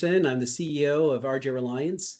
I'm the CEO of RJ Reliance.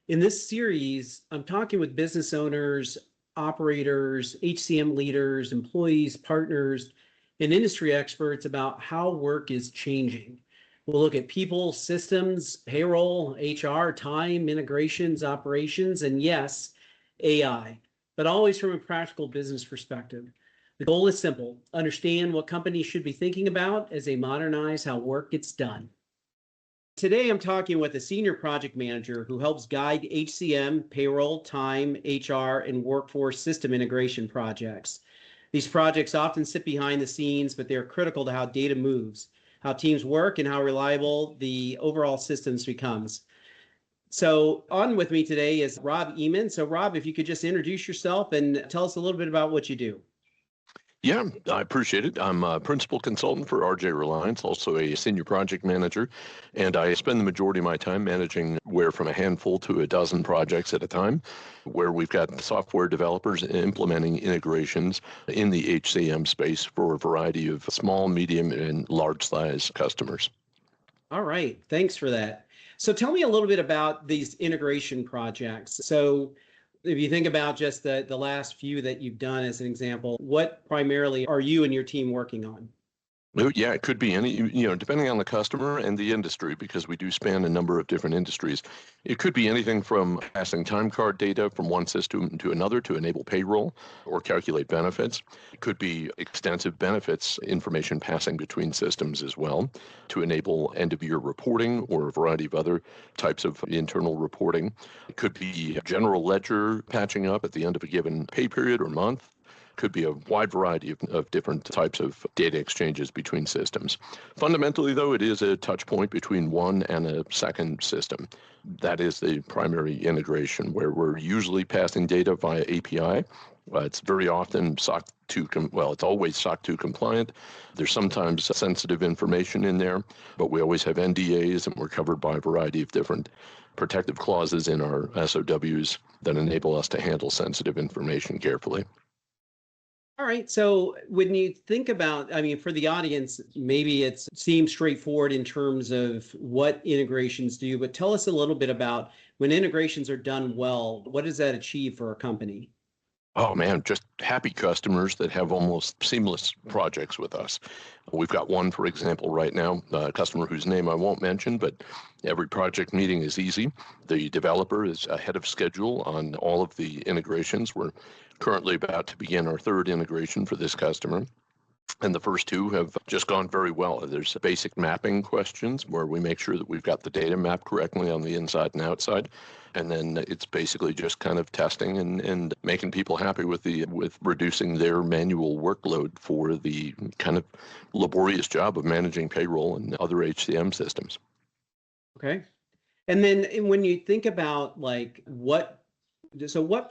In this series, I'm talking with business owners, operators, HCM leaders, employees, partners, and industry experts about how work is changing. We'll look at people, systems, payroll, HR, time, integrations, operations, and yes, AI, but always from a practical business perspective. The goal is simple: understand what companies should be thinking about as they modernize how work gets done. Today, I'm talking with a senior project manager who helps guide HCM, payroll, time, HR, and workforce system integration projects. These projects often sit behind the scenes, but they're critical to how data moves, how teams work, and how reliable the overall systems becomes. So on with me today is Rob Eaman. So Rob, if you could just introduce yourself and tell us a little bit about what you do. Yeah, I appreciate it. I'm a principal consultant for RJ Reliance, also a senior project manager, and I spend the majority of my time managing where from a handful to a dozen projects at a time, where we've got software developers implementing integrations in the HCM space for a variety of small, medium, and large size customers. All right, thanks for that. So tell me a little bit about these integration projects. So if you think about just the last few that you've done as an example, what primarily are you and your team working on? Yeah, it could be any, depending on the customer and the industry, because we do span a number of different industries. It could be anything from passing time card data from one system to another to enable payroll or calculate benefits. It could be extensive benefits information passing between systems as well to enable end-of-year reporting or a variety of other types of internal reporting. It could be general ledger patching up at the end of a given pay period or month. Could be a wide variety of different types of data exchanges between systems. Fundamentally, though, it is a touch point between one and a second system. That is the primary integration where we're usually passing data via API. It's very often SOC 2, it's always SOC 2 compliant. There's sometimes sensitive information in there, but we always have NDAs and we're covered by a variety of different protective clauses in our SOWs that enable us to handle sensitive information carefully. All right. So when you think about, for the audience, maybe it seems straightforward in terms of what integrations do, but tell us a little bit about when integrations are done well, what does that achieve for a company? Oh man, just happy customers that have almost seamless projects with us. We've got one, for example, right now, a customer whose name I won't mention, but every project meeting is easy. The developer is ahead of schedule on all of the integrations. We're currently about to begin our third integration for this customer. And the first two have just gone very well. There's basic mapping questions where we make sure that we've got the data mapped correctly on the inside and outside. And then it's basically just kind of testing and making people happy with reducing their manual workload for the kind of laborious job of managing payroll and other HCM systems. Okay. And then when you think about what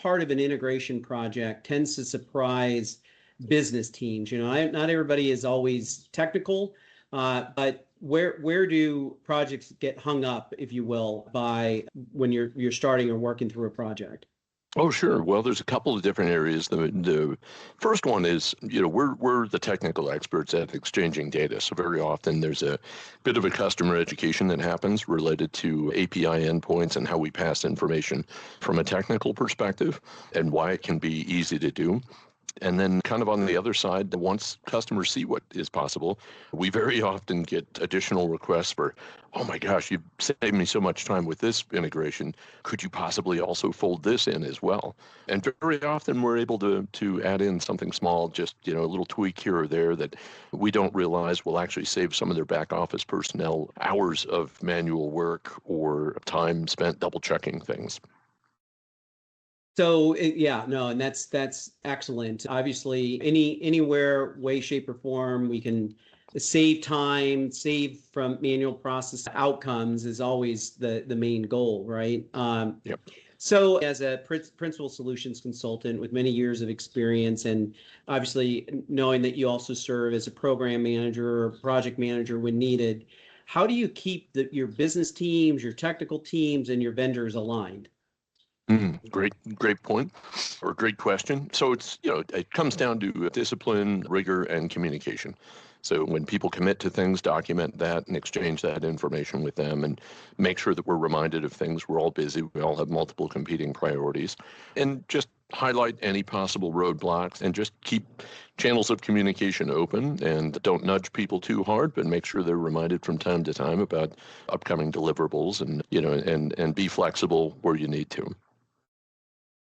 part of an integration project tends to surprise business teams? Not everybody is always technical, but where do projects get hung up, if you will, by when you're starting or working through a project? Oh, sure. Well, there's a couple of different areas. The first one is, we're the technical experts at exchanging data. So very often there's a bit of a customer education that happens related to API endpoints and how we pass information from a technical perspective and why it can be easy to do. And then kind of on the other side, once customers see what is possible, we very often get additional requests for, oh my gosh, you've saved me so much time with this integration. Could you possibly also fold this in as well? And very often we're able to add in something small, just a little tweak here or there that we don't realize will actually save some of their back office personnel hours of manual work or time spent double checking things. So and that's excellent. Obviously, anywhere, way, shape, or form, we can save time, save from manual process outcomes is always the main goal, right? Yep. So as a principal solutions consultant with many years of experience, and obviously knowing that you also serve as a program manager or project manager when needed, how do you keep your business teams, your technical teams, and your vendors aligned? Great point, or great question. So it comes down to discipline, rigor, and communication. So when people commit to things, document that and exchange that information with them and make sure that we're reminded of things. We're all busy. We all have multiple competing priorities. And just highlight any possible roadblocks and just keep channels of communication open and don't nudge people too hard, but make sure they're reminded from time to time about upcoming deliverables and be flexible where you need to.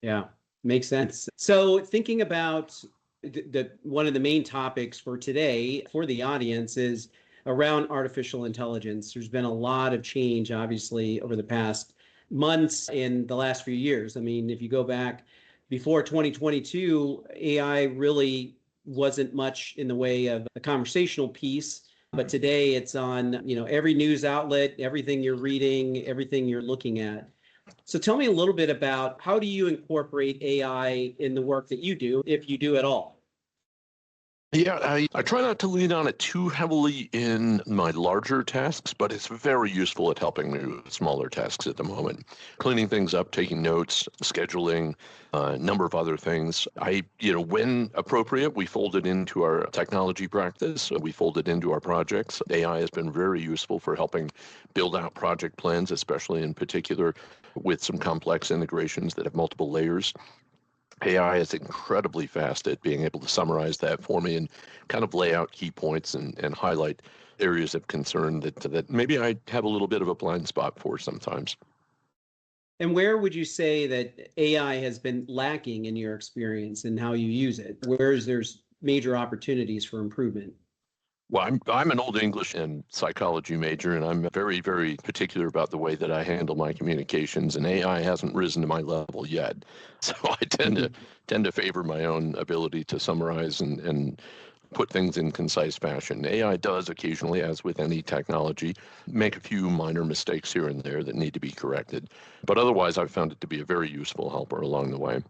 Yeah, makes sense. So thinking about one of the main topics for today for the audience is around artificial intelligence. There's been a lot of change, obviously, over the past months and the last few years. I mean, if you go back before 2022, AI really wasn't much in the way of a conversational piece. But today it's on, every news outlet, everything you're reading, everything you're looking at. So tell me a little bit about how do you incorporate AI in the work that you do, if you do at all? Yeah, I try not to lean on it too heavily in my larger tasks, but it's very useful at helping me with smaller tasks at the moment. Cleaning things up, taking notes, scheduling, a number of other things. When appropriate, we fold it into our technology practice. We fold it into our projects. AI has been very useful for helping build out project plans, especially in particular with some complex integrations that have multiple layers. AI is incredibly fast at being able to summarize that for me and kind of lay out key points and highlight areas of concern that maybe I have a little bit of a blind spot for sometimes. And where would you say that AI has been lacking in your experience and how you use it? Where's there's major opportunities for improvement? Well, I'm an old English and psychology major, and I'm very, very particular about the way that I handle my communications. And AI hasn't risen to my level yet, so I tend to favor my own ability to summarize and put things in concise fashion. AI does occasionally, as with any technology, make a few minor mistakes here and there that need to be corrected. But otherwise, I've found it to be a very useful helper along the way.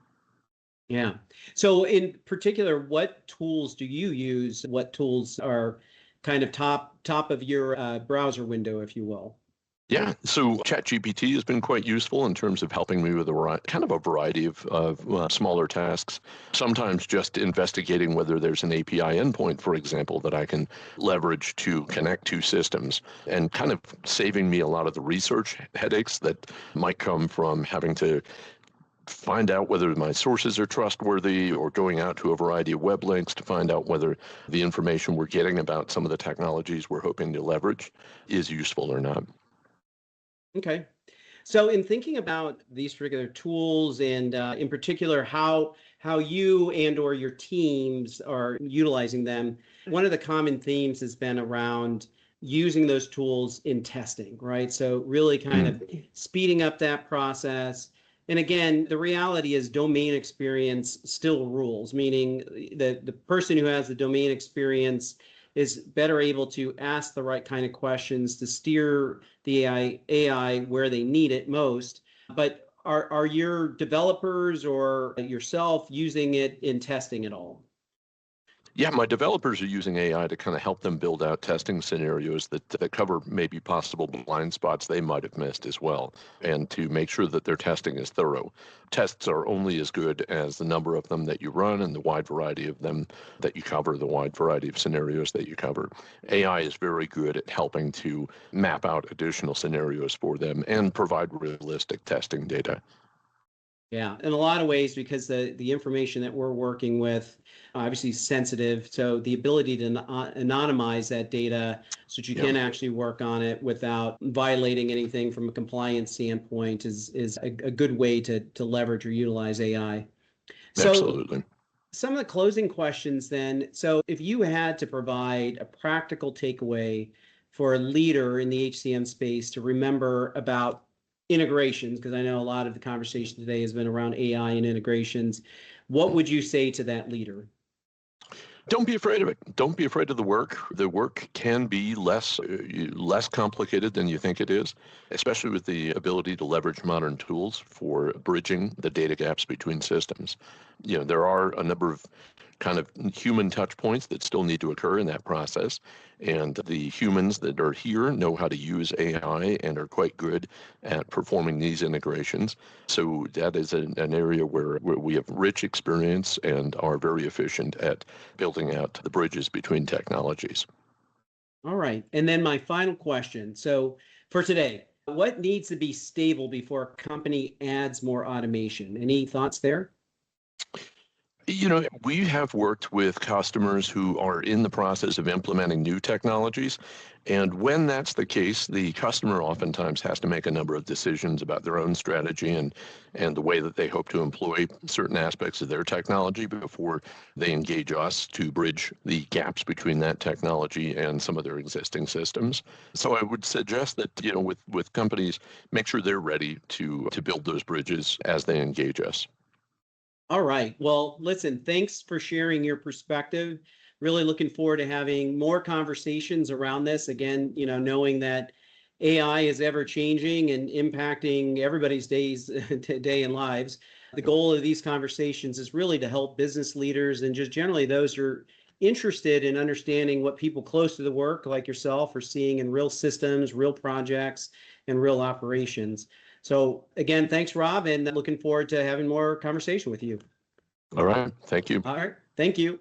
Yeah. So in particular, what tools do you use? What tools are kind of top of your browser window, if you will? Yeah, so ChatGPT has been quite useful in terms of helping me with kind of a variety of smaller tasks. Sometimes just investigating whether there's an API endpoint, for example, that I can leverage to connect to systems and kind of saving me a lot of the research headaches that might come from having to find out whether my sources are trustworthy or going out to a variety of web links to find out whether the information we're getting about some of the technologies we're hoping to leverage is useful or not. Okay. So in thinking about these particular tools and in particular how you and or your teams are utilizing them, one of the common themes has been around using those tools in testing, right? So really kind of speeding up that process. And again, the reality is domain experience still rules, meaning the person who has the domain experience is better able to ask the right kind of questions to steer the AI where they need it most. But are your developers or yourself using it in testing at all? Yeah, my developers are using AI to kind of help them build out testing scenarios that cover maybe possible blind spots they might have missed as well, and to make sure that their testing is thorough. Tests are only as good as the number of them that you run and the wide variety of them that you cover, the wide variety of scenarios that you cover. AI is very good at helping to map out additional scenarios for them and provide realistic testing data. Yeah, in a lot of ways, because the information that we're working with obviously is sensitive. So the ability to anonymize that data so that you Yeah, can actually work on it without violating anything from a compliance standpoint is a good way to leverage or utilize AI. So absolutely. some of the closing questions then. So if you had to provide a practical takeaway for a leader in the HCM space to remember about integrations, because I know a lot of the conversation today has been around AI and integrations, what would you say to that leader? Don't be afraid of it. Don't be afraid of the work. The work can be less complicated than you think it is, especially with the ability to leverage modern tools for bridging the data gaps between systems. There are a number of kind of human touch points that still need to occur in that process. And the humans that are here know how to use AI and are quite good at performing these integrations. So that is an area where we have rich experience and are very efficient at building out the bridges between technologies. All right. And then my final question. So for today, what needs to be stable before a company adds more automation? Any thoughts there? We have worked with customers who are in the process of implementing new technologies. And when that's the case, the customer oftentimes has to make a number of decisions about their own strategy and the way that they hope to employ certain aspects of their technology before they engage us to bridge the gaps between that technology and some of their existing systems. So I would suggest that, with companies, make sure they're ready to build those bridges as they engage us. All right. Well, listen, thanks for sharing your perspective. Really looking forward to having more conversations around this. Again, knowing that AI is ever changing and impacting everybody's days, day and lives. The goal of these conversations is really to help business leaders and just generally those who are interested in understanding what people close to the work, like yourself, are seeing in real systems, real projects, and real operations. So again, thanks, Rob, and looking forward to having more conversation with you. All right. Thank you. All right. Thank you.